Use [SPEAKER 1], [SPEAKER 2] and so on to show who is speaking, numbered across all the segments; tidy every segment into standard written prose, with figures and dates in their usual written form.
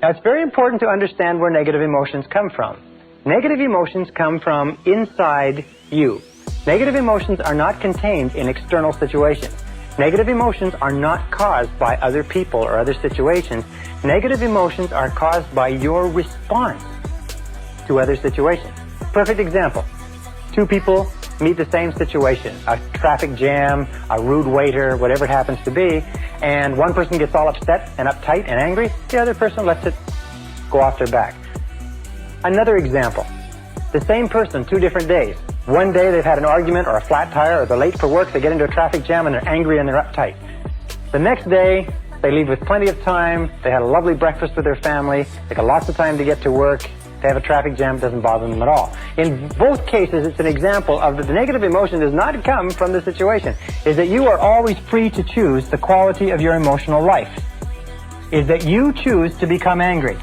[SPEAKER 1] Now, it's very important to understand where negative emotions come from. Negative emotions come from inside you. Negative emotions are not contained in external situations. Negative emotions are not caused by other people or other situations. Negative emotions are caused by your response to other situations. Perfect example. Two people meet the same situation, a traffic jam, a rude waiter, whatever it happens to be, and one person gets all upset and uptight and angry, the other person lets it go off their back. Another example, the same person, 2 different days. One day they've had an argument or a flat tire or they're late for work, they get into a traffic jam and they're angry and they're uptight. The next day, they leave with plenty of time, they had a lovely breakfast with their family, they got lots of time to get to work, they have a traffic jam, it doesn't bother them at all. In both cases, it's an example of that the negative emotion does not come from the situation. Is that you are always free to choose the quality of your emotional life. Is that you choose to become angry.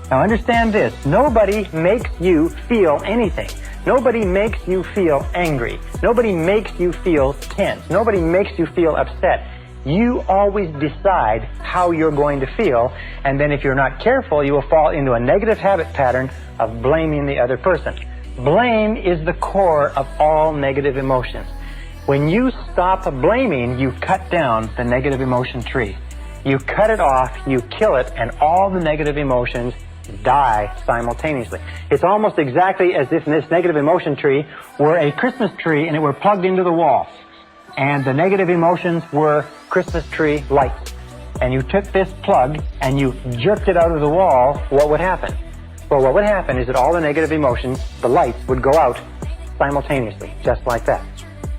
[SPEAKER 1] Now understand this, nobody makes you feel anything. Nobody makes you feel angry. Nobody makes you feel tense. Nobody makes you feel upset. You always decide how you're going to feel, and then if you're not careful, you will fall into a negative habit pattern of blaming the other person. Blame is the core of all negative emotions. When you stop blaming, you cut down the negative emotion tree. You cut it off, you kill it, and all the negative emotions die simultaneously. It's almost exactly as if this negative emotion tree were a Christmas tree and it were plugged into the wall. And the negative emotions were Christmas tree lights. And you took this plug and you jerked it out of the wall, what would happen? Well, what would happen is that all the negative emotions, the lights, would go out simultaneously, just like that.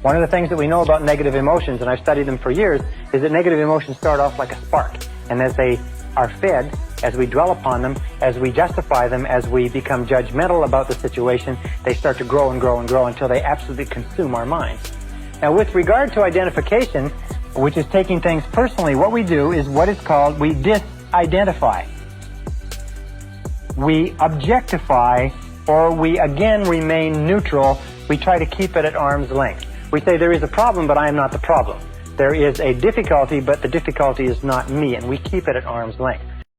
[SPEAKER 1] One of the things that we know about negative emotions, and I've studied them for years, is that negative emotions start off like a spark. And as they are fed, as we dwell upon them, as we justify them, as we become judgmental about the situation, they start to grow and grow and grow until they absolutely consume our minds. Now, with regard to identification, which is taking things personally, what we do is what is called, we disidentify. We objectify, or we again remain neutral. We try to keep it at arm's length. We say there is a problem, but I am not the problem. There is a difficulty, but the difficulty is not me, and we keep it at arm's length.